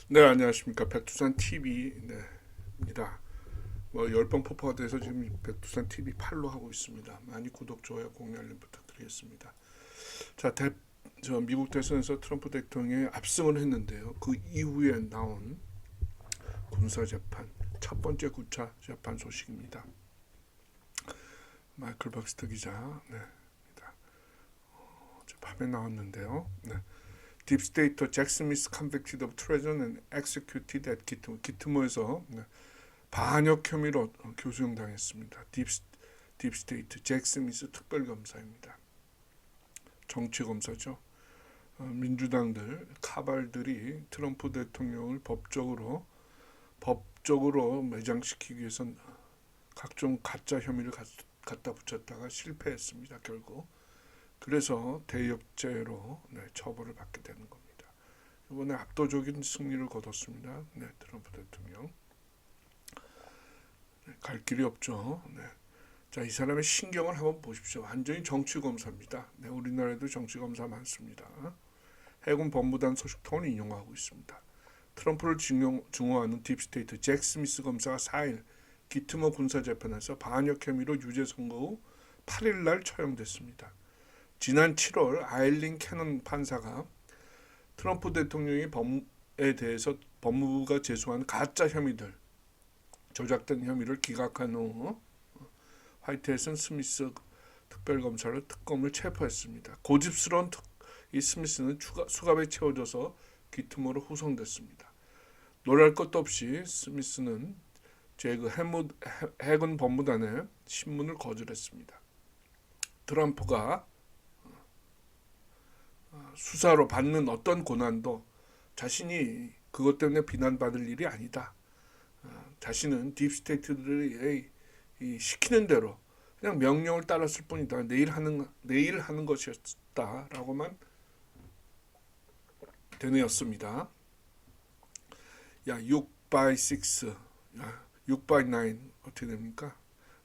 네, 안녕하십니까. 백두산 TV입니다. 10번 폭파가 돼서 지금 백두산 TV 8로 하고 있습니다. 많이 구독, 좋아요, 공유, 알림 부탁드리겠습니다. 자, 미국 대선에서 트럼프 대통령이 압승을 했는데요. 그 이후에 나온 군사재판, 첫 번째 군사 재판 소식입니다. 마이클 박스터 기자, 네, 밤에 나왔는데요. 네. Deep State Jack Smith convicted of treason and executed at 기트모. 기트모에서 반역 혐의로 교수형 당했습니다. Deep State 잭 스미스 특별검사입니다. 정치검사죠. 민주당들 카발들이 트럼프 대통령을 법적으로 매장시키기 위해서 각종 가짜 혐의를 갖다 붙였다가 실패했습니다. 결국. 그래서 대역죄로 처벌을 받게 되는 겁니다. 이번에 압도적인 승리를 거뒀습니다. 트럼프 대통령. 갈 길이 없죠. 자, 이 사람의 신경을 한번 보십시오. 완전히 정치검사입니다. 우리나라에도 정치검사 많습니다. 해군 법무단 소식통을 인용하고 있습니다. 트럼프를 증오하는 딥스테이트 잭 스미스 검사가 4일 기트모 군사재판에서 반역 혐의로 유죄 선고 후 8일 날 처형됐습니다. 지난 7월 아일린 캐넌 판사가 트럼프 대통령의 법에 대해서 법무부가 제소한 가짜 혐의들, 조작된 혐의를 기각한 후 화이트헤이슨 스미스 특별검사를 특검을 체포했습니다. 고집스러운 이 스미스는 수갑에 채워져서 기트모로 후송됐습니다. 놀랄 것도 없이 스미스는 해군 법무단의 신문을 거절했습니다. 트럼프가 수사로 받는 어떤 고난도 자신이 그것 때문에 비난받을 일이 아니다. 자신은 딥스테이트들이 시키는 대로 그냥 명령을 따랐을 뿐이다. 내일 하는 것이었다라고만 되뇌었습니다. 6 by 6, 6 by 9 어떻게 됩니까?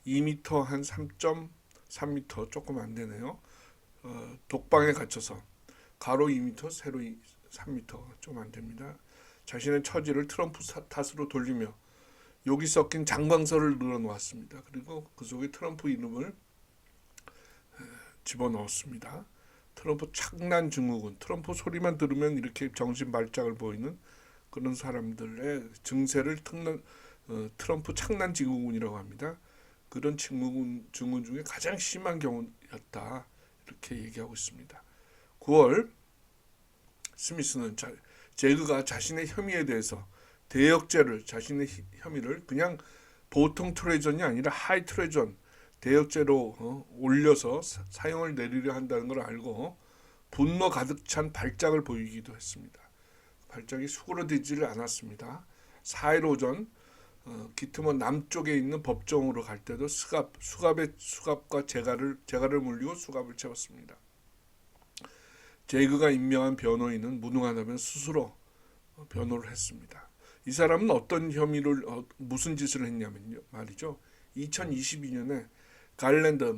2m 한 3.3m 조금 안 되네요. 독방에 갇혀서 가로 2m, 세로 3m 좀 안 됩니다. 자신의 처지를 트럼프 탓으로 돌리며 욕이 섞인 장방서를 늘어놓았습니다. 그리고 그 속에 트럼프 이름을 집어넣었습니다. 트럼프 착난 증후군, 트럼프 소리만 들으면 이렇게 정신 발작을 보이는 그런 사람들의 증세를 트럼프 착난 증후군이라고 합니다. 그런 증후군 중에 가장 심한 경우였다. 이렇게 얘기하고 있습니다. 9월 스미스는 제그가 자신의 혐의에 대해서 대역죄를 자신의 혐의를 그냥 보통 트레전이 아니라 하이 트레전 대역죄로 올려서 사형을 내리려 한다는 걸 알고 분노 가득 찬 발작을 보이기도 했습니다. 발작이 수그러들지를 않았습니다. 4일 오전 기트모 남쪽에 있는 법정으로 갈 때도 수갑과 재갈을 물리고 수갑을 채웠습니다. 제이그가 임명한 변호인은 무능하다면 스스로 변호를 했습니다. 이 사람은 어떤 혐의를 무슨 짓을 했냐면요 말이죠. 2022년에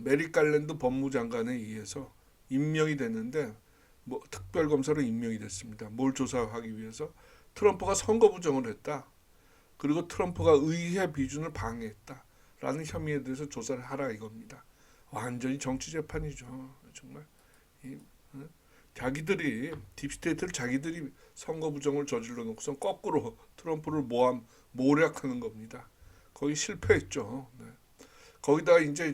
메릭 갈랜드 법무장관에 의해서 임명이 됐는데 특별검사로 임명이 됐습니다. 뭘 조사하기 위해서 트럼프가 선거 부정을 했다. 그리고 트럼프가 의회 비준을 방해했다라는 혐의에 대해서 조사를 하라 이겁니다. 완전히 정치 재판이죠. 정말 자기들이 딥스테이트를 자기들이 선거 부정을 저질러 놓고선 거꾸로 트럼프를 모략하는 겁니다. 거기 실패했죠. 거기다가 이제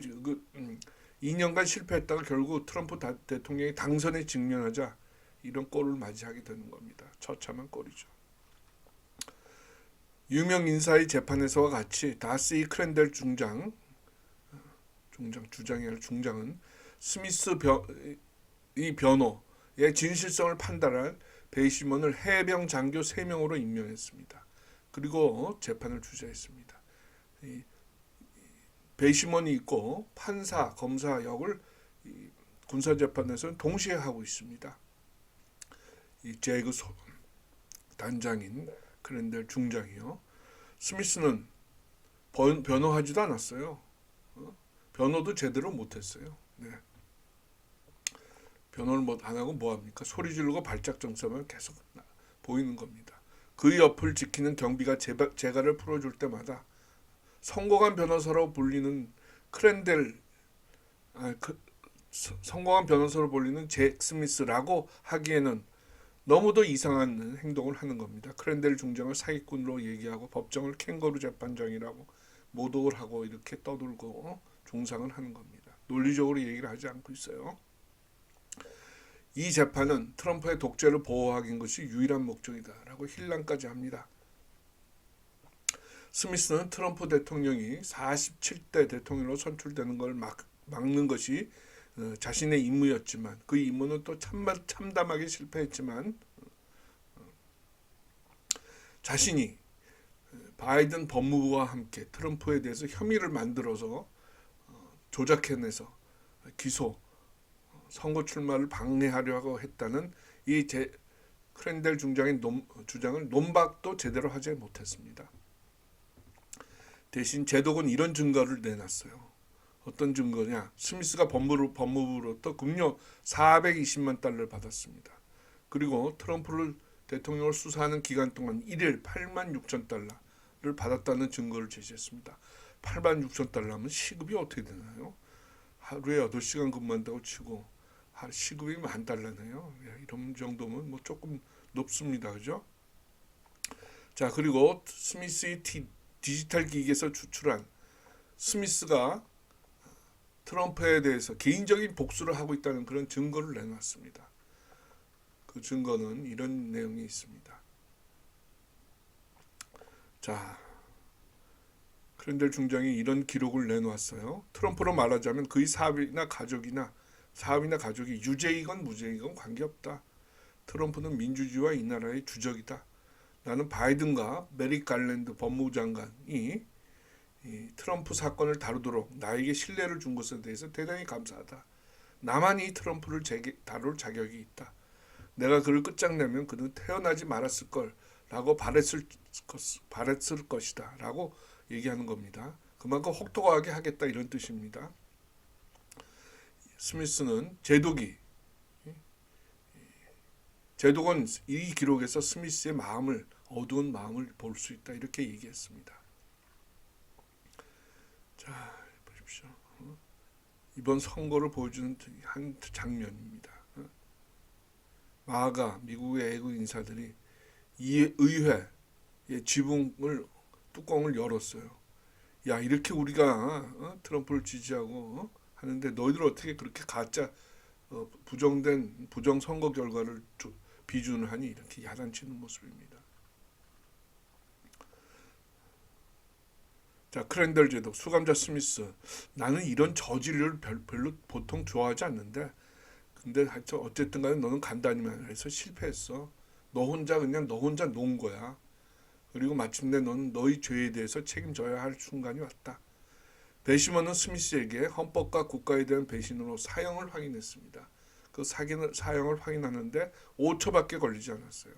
2년간 실패했다가 결국 트럼프 대통령이 당선에 직면하자 이런 꼴을 맞이하게 되는 겁니다. 처참한 꼴이죠. 유명 인사의 재판에서와 같이 다시 크랜델 주장이 아니라 중장은 스미스 이 변호의 진실성을 판단할 배심원을 해병 장교 3명으로 임명했습니다. 그리고 재판을 주재했습니다. 배심원이 있고 판사, 검사 역을 군사재판에서는 동시에 하고 있습니다. 이 제그 단장인 크랜델 중장이요. 스미스는 변호하지도 않았어요. 변호도 제대로 못했어요. 변호를 안 하고 뭐합니까? 소리 지르고 발작 정사만 계속 보이는 겁니다. 그 옆을 지키는 경비가 재갈을 풀어줄 때마다 성공한 변호사로 불리는 크랜델, 성공한 변호사로 불리는 잭 스미스라고 하기에는 너무도 이상한 행동을 하는 겁니다. 크랜델 중장을 사기꾼으로 얘기하고 법정을 캥거루 재판장이라고 모독을 하고 이렇게 떠들고 중상을 하는 겁니다. 논리적으로 얘기를 하지 않고 있어요. 이 재판은 트럼프의 독재를 보호하기 것이 유일한 목적이다라고 힐난까지 합니다. 스미스는 트럼프 대통령이 47대 대통령으로 선출되는 걸 막는 것이 자신의 임무였지만 그 임무는 또 참담하게 실패했지만 자신이 바이든 법무부와 함께 트럼프에 대해서 혐의를 만들어서 조작해내서 기소, 선거 출마를 방해하려고 했다는 이 크랜델 중장의 주장을 논박도 제대로 하지 못했습니다. 대신 제독은 이런 증거를 내놨어요. 어떤 증거냐? 스미스가 법무부로부터 급료 420만 달러를 받았습니다. 그리고 트럼프를 대통령을 수사하는 기간 동안 1일 8만 6천 달러를 받았다는 증거를 제시했습니다. 8만 6천 달러면 시급이 어떻게 되나요? 하루에 8시간 근무한다고 치고 시급이 10,000달러네요. 이런 정도면 뭐 조금 높습니다. 그죠? 자, 그리고 스미스의 디지털 기기에서 추출한 스미스가 트럼프에 대해서 개인적인 복수를 하고 있다는 그런 증거를 내놨습니다. 그 증거는 이런 내용이 있습니다. 자, 크랜델 중장이 이런 기록을 내놓았어요. 트럼프로 말하자면 그의 사업이나 가족이 유죄이건 무죄이건 관계없다. 트럼프는 민주주의와 이 나라의 주적이다. 나는 바이든과 메릭 갈랜드 법무부 장관이 이 트럼프 사건을 다루도록 나에게 신뢰를 준 것에 대해서 대단히 감사하다. 나만 이 트럼프를 다룰 자격이 있다. 내가 그를 끝장내면 그는 태어나지 말았을 걸 라고 바랬을 것이다 라고 얘기하는 겁니다. 그만큼 혹독하게 하겠다 이런 뜻입니다. 스미스는 제독은 이 기록에서 스미스의 어두운 마음을 볼 수 있다 이렇게 얘기했습니다. 자, 보십시오. 이번 선거를 보여주는 한 장면입니다. 마가 미국의 애국 인사들이 이 의회의 뚜껑을 열었어요. 야, 이렇게 우리가 트럼프를 지지하고 하는데 너희들 어떻게 그렇게 가짜 부정 선거 결과를 비준을 하니 이렇게 야단치는 모습입니다. 자, 크랜델 제독, 수감자 스미스. 나는 이런 저질을 별로 보통 좋아하지 않는데 근데 하여튼 어쨌든 간에 너는 간단히만 해서 실패했어. 너 혼자 놓은 거야. 그리고 마침내 너는 너희 죄에 대해서 책임져야 할 순간이 왔다. 배심원은 스미스에게 헌법과 국가에 대한 배신으로 사형을 확인했습니다. 그 사형을 확인하는데 5초밖에 걸리지 않았어요.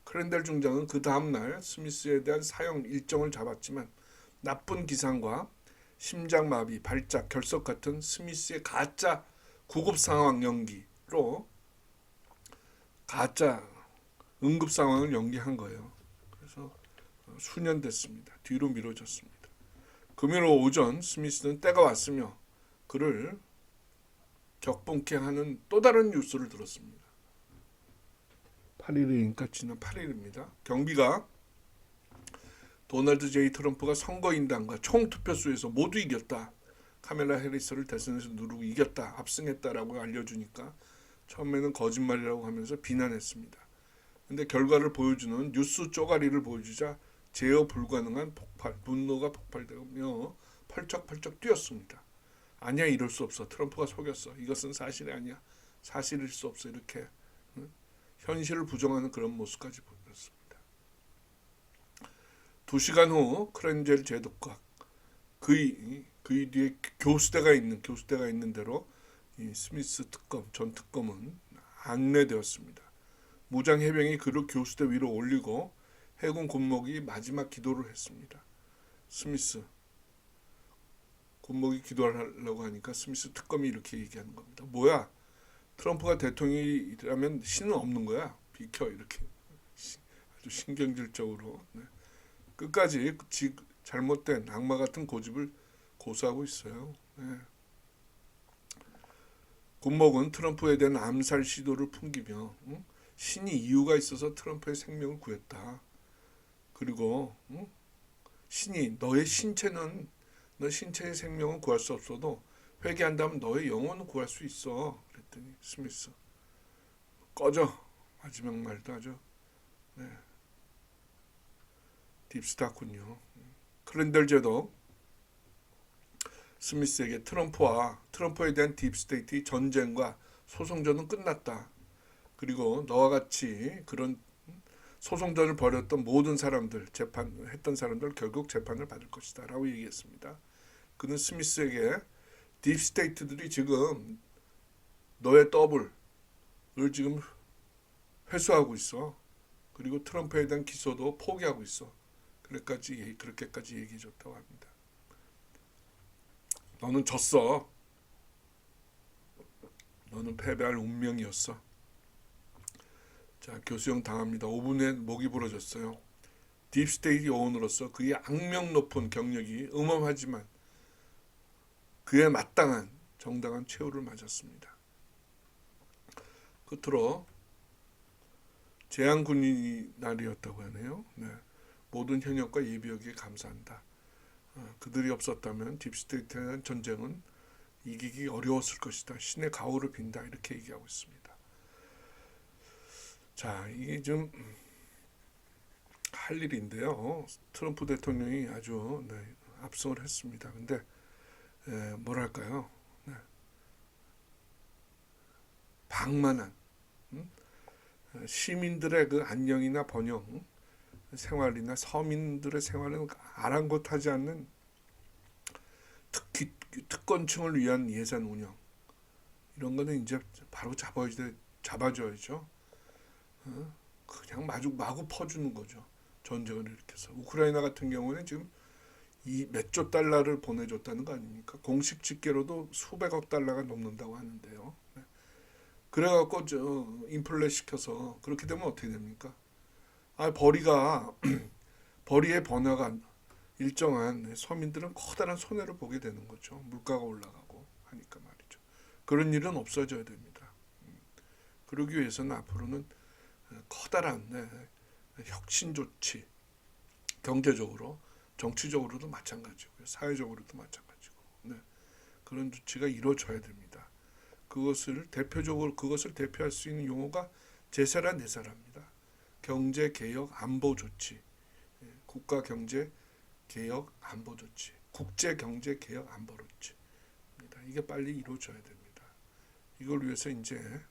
크랜델 중장은 그 다음날 스미스에 대한 사형 일정을 잡았지만 나쁜 기상과 심장마비, 발작, 결석 같은 스미스의 가짜 구급 상황 연기로 가짜 응급 상황을 연기한 거예요. 그래서 수년 됐습니다. 뒤로 미뤄졌습니다. 금요일 오전 스미스는 때가 왔으며 그를 격분케 하는 또 다른 뉴스를 들었습니다. 8일이니까 지난 8일입니다. 경비가 도널드 J. 트럼프가 선거인단과 총투표수에서 모두 이겼다. 카멜라 해리스를 대선에서 누르고 이겼다. 압승했다라고 알려주니까 처음에는 거짓말이라고 하면서 비난했습니다. 근데 결과를 보여주는 뉴스 쪼가리를 보여주자 제어 불가능한 분노가 폭발되며 펄쩍펄쩍 뛰었습니다. 아니야, 이럴 수 없어. 트럼프가 속였어. 이것은 사실이 아니야. 사실일 수 없어. 이렇게 현실을 부정하는 그런 모습까지 보였습니다. 2시간 후 크랜델 제독과 그의 뒤에 교수대가 있는 대로 이 스미스 전 특검은 안내되었습니다. 무장 해병이 그를 교수대 위로 올리고 해군 군목이 마지막 기도를 했습니다. 스미스 군목이 기도하려고 하니까 스미스 특검이 이렇게 얘기하는 겁니다. 뭐야? 트럼프가 대통령이라면 신은 없는 거야. 비켜 이렇게. 아주 아주 신경질적으로 끝까지 잘못된 악마 같은 고집을 고수하고 있어요. 곤목은 트럼프에 대한 암살 시도를 풍기며 신이 이유가 있어서 트럼프의 생명을 구했다. 그리고 신이 너의 신체의 생명은 구할 수 없어도 회개한다면 너의 영혼은 구할 수 있어. 그랬더니 스미스 꺼져. 마지막 말도 하죠. 딥스타군요. 클랜델 제독 스미스에게 트럼프에 대한 딥스테이트 전쟁과 소송전은 끝났다. 그리고 너와 같이 그런 소송전을 벌였던 모든 사람들, 재판했던 사람들 결국 재판을 받을 것이다 라고 얘기했습니다. 그는 스미스에게 딥스테이트들이 지금 너의 더블을 지금 회수하고 있어. 그리고 트럼프에 대한 기소도 포기하고 있어. 그렇게까지 얘기해줬다고 합니다. 너는 졌어. 너는 패배할 운명이었어. 자, 교수형 당합니다. 5분에 목이 부러졌어요. 딥스테이트 요원으로서 그의 악명 높은 경력이 음험하지만 그에 마땅한 정당한 최후를 맞았습니다. 끝으로 재앙군인이 날이었다고 하네요. 모든 현역과 예비역에 감사한다. 그들이 없었다면 딥스테이트에 대한 전쟁은 이기기 어려웠을 것이다. 신의 가호를 빈다. 이렇게 얘기하고 있습니다. 자, 이게 좀 할 일인데요. 트럼프 대통령이 아주 압승을 했습니다. 근데 뭐랄까요? 방만한 시민들의 그 안녕이나 번영 생활이나 서민들의 생활은 아랑곳하지 않는 특권층을 위한 예산 운영 이런 거는 이제 바로 잡아줘야죠. 그냥 마구 퍼주는 거죠. 전쟁을 일으켜서. 우크라이나 같은 경우는 지금 이 몇 조 달러를 보내줬다는 거 아닙니까? 공식 집계로도 수백억 달러가 넘는다고 하는데요. 그래갖고 인플레 시켜서 그렇게 되면 어떻게 됩니까? 벌이의 번화가 일정한 서민들은 커다란 손해를 보게 되는 거죠. 물가가 올라가고 하니까 말이죠. 그런 일은 없어져야 됩니다. 그러기 위해서는 앞으로는 커다란 혁신 조치, 경제적으로, 정치적으로도 마찬가지고요, 사회적으로도 마찬가지고, 그런 조치가 이루어져야 됩니다. 그것을 대표할 수 있는 용어가 제세라 내세라입니다. 경제 개혁 안보 조치, 국가 경제 개혁 안보 조치, 국제 경제 개혁 안보 조치입니다. 이게 빨리 이루어져야 됩니다. 이걸 위해서 이제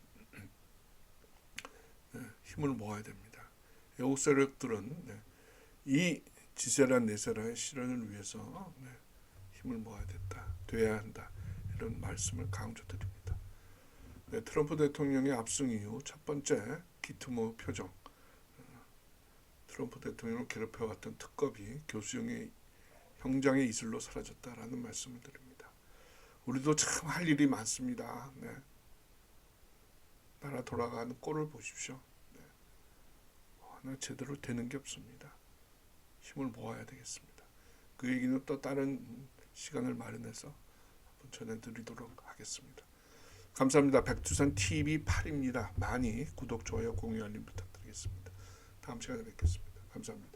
힘을 모아야 됩니다. 외국 세력들은 이 지세라 내세라의 실현을 위해서 힘을 모아야 돼야 한다. 이런 말씀을 강조드립니다. 트럼프 대통령의 압승 이후 첫 번째 기트모 표정. 트럼프 대통령을 괴롭혀왔던 특검이 교수형의 형장의 이슬로 사라졌다라는 말씀을 드립니다. 우리도 참 할 일이 많습니다. 나라 돌아가는 꼴을 보십시오. 하나 제대로 되는 게 없습니다. 힘을 모아야 되겠습니다. 그 얘기는 또 다른 시간을 마련해서 한번 전해드리도록 하겠습니다. 감사합니다. 백두산 TV 8입니다. 많이 구독, 좋아요, 공유, 알림 부탁드리겠습니다. 다음 시간에 뵙겠습니다. 감사합니다.